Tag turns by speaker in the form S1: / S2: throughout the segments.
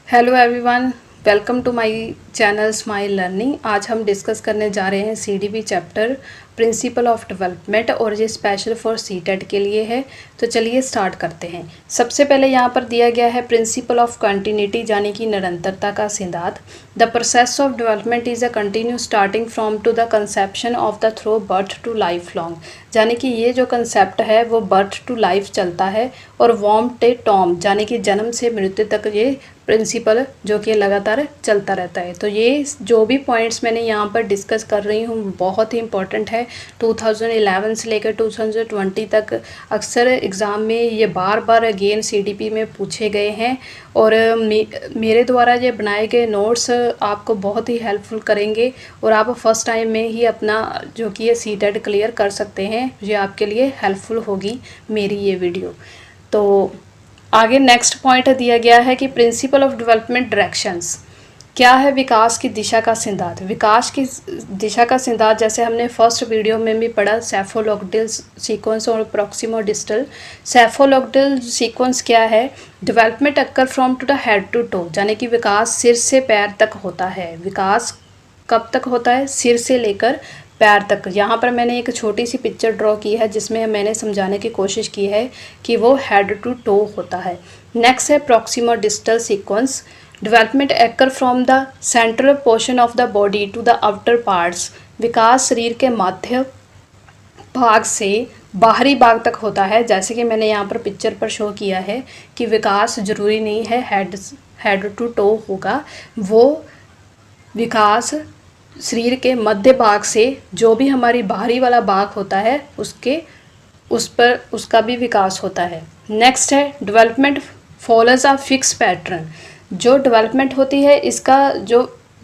S1: Hello everyone, welcome to my channel smile learning. आज हम discuss करने जा रहे हैं CDP chapter principle of development और ये स्पेशल फॉर सीटेट के लिए है। तो चलिए स्टार्ट करते हैं। सबसे पहले यहाँ पर दिया गया है प्रिंसिपल ऑफ कंटिन्यूटी यानी कि निरंतरता का सिद्धांत। The process of development is a continue starting from to the conception of the through birth to life long, यानी कि ये जो कंसेप्ट है वो बर्थ टू लाइफ चलता है और वॉर्म टे टॉम यानी कि जन्म से मृत्यु तक ये प्रिंसिपल जो कि लगातार चलता रहता है। तो ये जो भी पॉइंट्स मैंने यहाँ पर डिस्कस कर रही हूँ बहुत ही इंपॉर्टेंट है। 2011 से लेकर 2020 तक अक्सर एग्ज़ाम में ये बार बार अगेन सीडीपी में पूछे गए हैं और मेरे द्वारा ये बनाए गए नोट्स आपको बहुत ही हेल्पफुल करेंगे और आप फर्स्ट टाइम में ही अपना जो कि ये सीटेट क्लियर कर सकते हैं। ये आपके लिए हेल्पफुल होगी मेरी ये वीडियो। तो आगे नेक्स्ट पॉइंट दिया गया है कि प्रिंसिपल ऑफ डेवलपमेंट डायरेक्शंस क्या है। विकास की दिशा का सिद्धांत। विकास की दिशा का सिद्धांत जैसे हमने फर्स्ट वीडियो में भी पढ़ा, सेफोलॉजिकल सीक्वेंस और प्रॉक्सिमोडिस्टल। सेफोलॉजिकल सीक्वेंस क्या है? Development occur from to the head to toe, यानी कि विकास सिर से पैर तक होता है। विकास कब तक होता है? सिर से लेकर पैर तक। यहाँ पर मैंने एक छोटी सी पिक्चर ड्रॉ की है जिसमें मैंने समझाने की कोशिश की है कि वो हेड टू टो होता है। नेक्स्ट है proximodistal sequence. Development occur from the central portion of the body to the outer parts. विकास शरीर के मध्य भाग से बाहरी भाग तक होता है। जैसे कि मैंने यहाँ पर पिक्चर पर शो किया है कि विकास जरूरी नहीं है हेड टू टो होगा, वो विकास शरीर के मध्य भाग से जो भी हमारी बाहरी वाला भाग होता है उसका भी विकास होता है। नेक्स्ट है development follows a fix pattern. जो डेवलपमेंट होती है इसका जो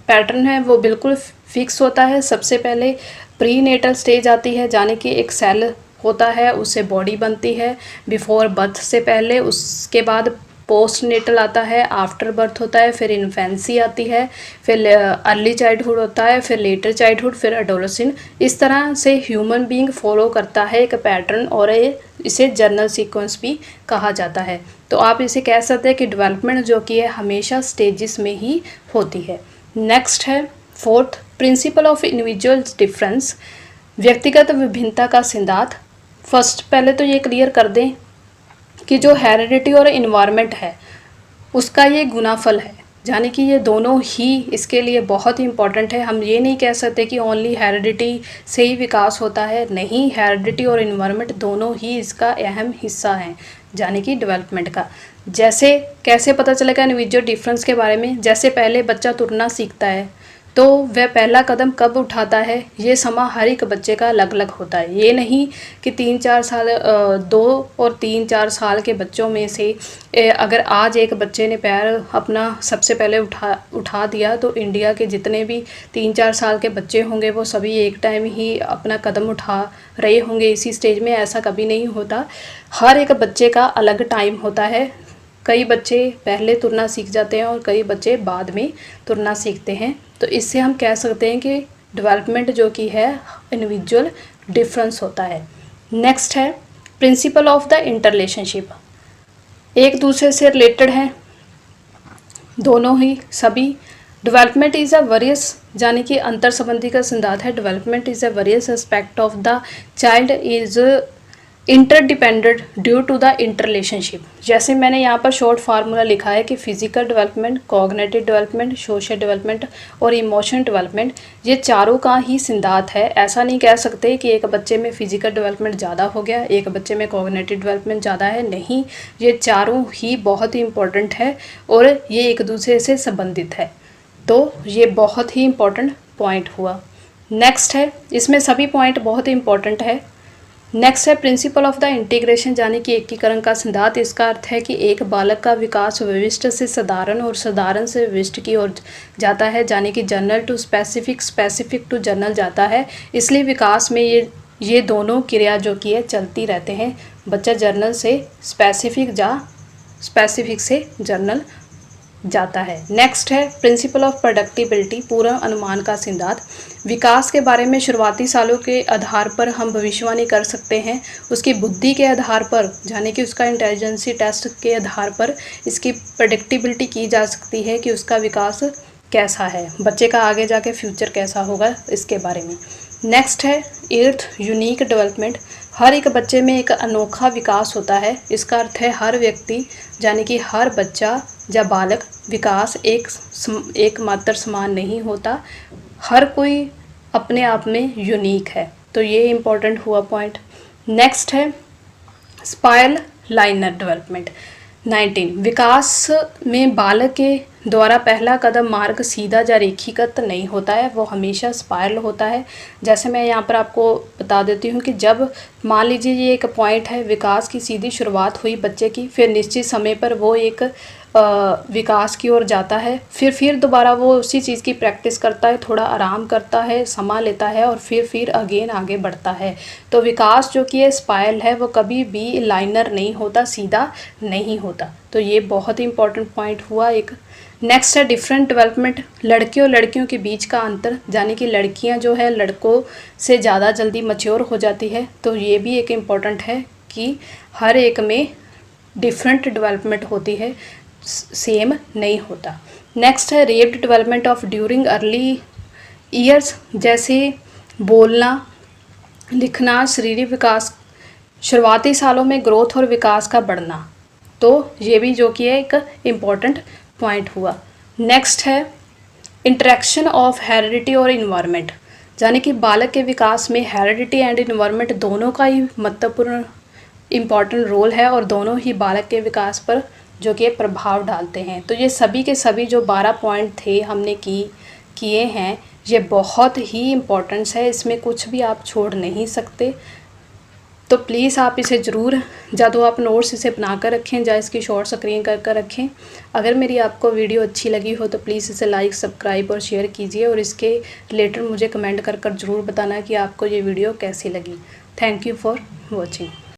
S1: पैटर्न है वो बिल्कुल फिक्स होता है। सबसे पहले प्री नेटल स्टेज आती है, यानी कि एक सेल होता है उससे बॉडी बनती है बिफोर बर्थ से पहले। उसके बाद पोस्ट नेटल आता है, आफ्टर बर्थ होता है, फिर इन्फेंसी आती है, फिर अर्ली चाइल्डहुड होता है, फिर लेटर चाइल्डहुड, फिर एडोलसेंट। इस तरह से ह्यूमन बीइंग फॉलो करता है एक पैटर्न और इसे जर्नल सीक्वेंस भी कहा जाता है। तो आप इसे कह सकते हैं कि डेवलपमेंट जो कि है हमेशा स्टेजेस में ही होती है। नेक्स्ट है fourth principle of individual difference, व्यक्तिगत विभिन्नता का सिद्धांत। फर्स्ट पहले तो ये क्लियर कर दें कि जो हेरिडिटी और इन्वायरमेंट है उसका ये गुनाफल है, यानी कि ये दोनों ही इसके लिए बहुत ही इम्पॉर्टेंट है। हम ये नहीं कह सकते कि ओनली हेरिडिटी से ही विकास होता है, नहीं, हेरिडिटी और इन्वायरमेंट दोनों ही इसका अहम हिस्सा हैं यानी कि डेवलपमेंट का। जैसे कैसे पता चलेगा इंडिविजुअल डिफरेंस के बारे में? जैसे पहले बच्चा तुरना सीखता है तो वह पहला कदम कब उठाता है, ये समा हर एक बच्चे का अलग अलग होता है। ये नहीं कि 3-4 साल 2 और 3-4 साल के बच्चों में से अगर आज एक बच्चे ने पैर अपना सबसे पहले उठा दिया तो इंडिया के जितने भी 3-4 साल के बच्चे होंगे वो सभी एक टाइम ही अपना कदम उठा रहे होंगे इसी स्टेज में। ऐसा कभी नहीं होता, हर एक बच्चे का अलग टाइम होता है। कई बच्चे पहले तुरना सीख जाते हैं और कई बच्चे बाद में तुरना सीखते हैं। तो इससे हम कह सकते हैं कि डेवलपमेंट जो कि है इंडिविजुअल डिफरेंस होता है। नेक्स्ट है प्रिंसिपल ऑफ द इंटररिलेशनशिप, एक दूसरे से रिलेटेड है दोनों ही सभी। डेवलपमेंट इज़ अ वेरियस यानी कि अंतर संबंधी का सिद्धांत है। Development is a various aspect of the child is interdependent due to the interrelationship. जैसे मैंने यहाँ पर शॉर्ट फार्मूला लिखा है कि physical development, cognitive development, social development और इमोशनल डेवलपमेंट, ये चारों का ही सिद्धांत है। ऐसा नहीं कह सकते कि एक बच्चे में फिजिकल डेवलपमेंट ज़्यादा हो गया, एक बच्चे में कॉग्निटिव डेवलपमेंट ज़्यादा है, नहीं, ये चारों ही बहुत ही इम्पोर्टेंट है और ये एक दूसरे से संबंधित है। तो ये बहुत ही इम्पोर्टेंट पॉइंट हुआ। नेक्स्ट है, इसमें सभी पॉइंट बहुत ही इम्पोर्टेंट है। नेक्स्ट है प्रिंसिपल ऑफ द इंटीग्रेशन यानी कि एकीकरण का सिद्धांत। इसका अर्थ है कि एक बालक का विकास विशिष्ट से साधारण और साधारण से विशिष्ट की ओर जाता है, यानी कि general to specific, specific to general जाता है। इसलिए विकास में ये दोनों क्रिया जो कि है चलती रहते हैं। बच्चा जनरल से स्पेसिफिक स्पेसिफिक से जनरल जाता है। नेक्स्ट है प्रिंसिपल ऑफ प्रोडक्टिबिलिटी, पूर्व अनुमान का सिद्धांत। विकास के बारे में शुरुआती सालों के आधार पर हम भविष्यवाणी कर सकते हैं। उसकी बुद्धि के आधार पर, यानी कि उसका इंटेलिजेंसी टेस्ट के आधार पर इसकी प्रेडिक्टिबिलिटी की जा सकती है कि उसका विकास कैसा है, बच्चे का आगे जाके फ्यूचर कैसा होगा, इसके बारे में। नेक्स्ट है एर्थ यूनिक डेवलपमेंट। हर एक बच्चे में एक अनोखा विकास होता है। इसका अर्थ है हर व्यक्ति, यानी कि हर बच्चा या बालक विकास एक मात्र समान नहीं होता, हर कोई अपने आप में यूनिक है। तो ये इम्पोर्टेंट हुआ पॉइंट। नेक्स्ट है स्पाइरल लाइनर डेवलपमेंट। 19 विकास में बालक के द्वारा पहला कदम मार्ग सीधा या रेखीगत नहीं होता है, वो हमेशा स्पाइरल होता है। जैसे मैं यहाँ पर आपको बता देती हूँ कि जब मान लीजिए ये एक पॉइंट है, विकास की सीधी शुरुआत हुई बच्चे की, फिर निश्चित समय पर वो एक विकास की ओर जाता है, फिर दोबारा वो उसी चीज़ की प्रैक्टिस करता है, थोड़ा आराम करता है, समय लेता है और फिर अगेन आगे बढ़ता है। तो विकास जो कि ये स्पाइरल है, वो कभी भी लाइनर नहीं होता, सीधा नहीं होता। तो ये बहुत ही इंपॉर्टेंट पॉइंट हुआ एक। नेक्स्ट है डिफरेंट डेवलपमेंट, लड़कियों लड़कियों के बीच का अंतर, यानी कि लड़कियां जो है लड़कों से ज़्यादा जल्दी मैच्योर हो जाती है। तो ये भी एक इम्पॉर्टेंट है कि हर एक में डिफरेंट डेवलपमेंट होती है, सेम नहीं होता। नेक्स्ट है raped development of during early years, जैसे बोलना, लिखना, शारीरिक विकास, शुरुआती सालों में ग्रोथ और विकास का बढ़ना। तो ये भी जो कि एक इम्पॉर्टेंट पॉइंट हुआ। नेक्स्ट है इंटरेक्शन ऑफ हेरिडिटी और इन्वायरमेंट, यानी कि बालक के विकास में हेरिडिटी एंड इन्वायरमेंट दोनों का ही महत्वपूर्ण इम्पॉर्टेंट रोल है और दोनों ही बालक के विकास पर जो कि प्रभाव डालते हैं। तो ये सभी के सभी जो 12 पॉइंट थे हमने किए हैं, ये बहुत ही इम्पोर्टेंट्स है, इसमें कुछ भी आप छोड़ नहीं सकते। तो प्लीज़ आप इसे ज़रूर, या तो आप नोट्स इसे बना कर रखें या इसकी शॉर्ट स्क्रीन कर रखें। अगर मेरी आपको वीडियो अच्छी लगी हो तो प्लीज़ इसे लाइक, सब्सक्राइब और शेयर कीजिए, और इसके रिलेटेड मुझे कमेंट कर ज़रूर बताना कि आपको ये वीडियो कैसी लगी। Thank you for watching.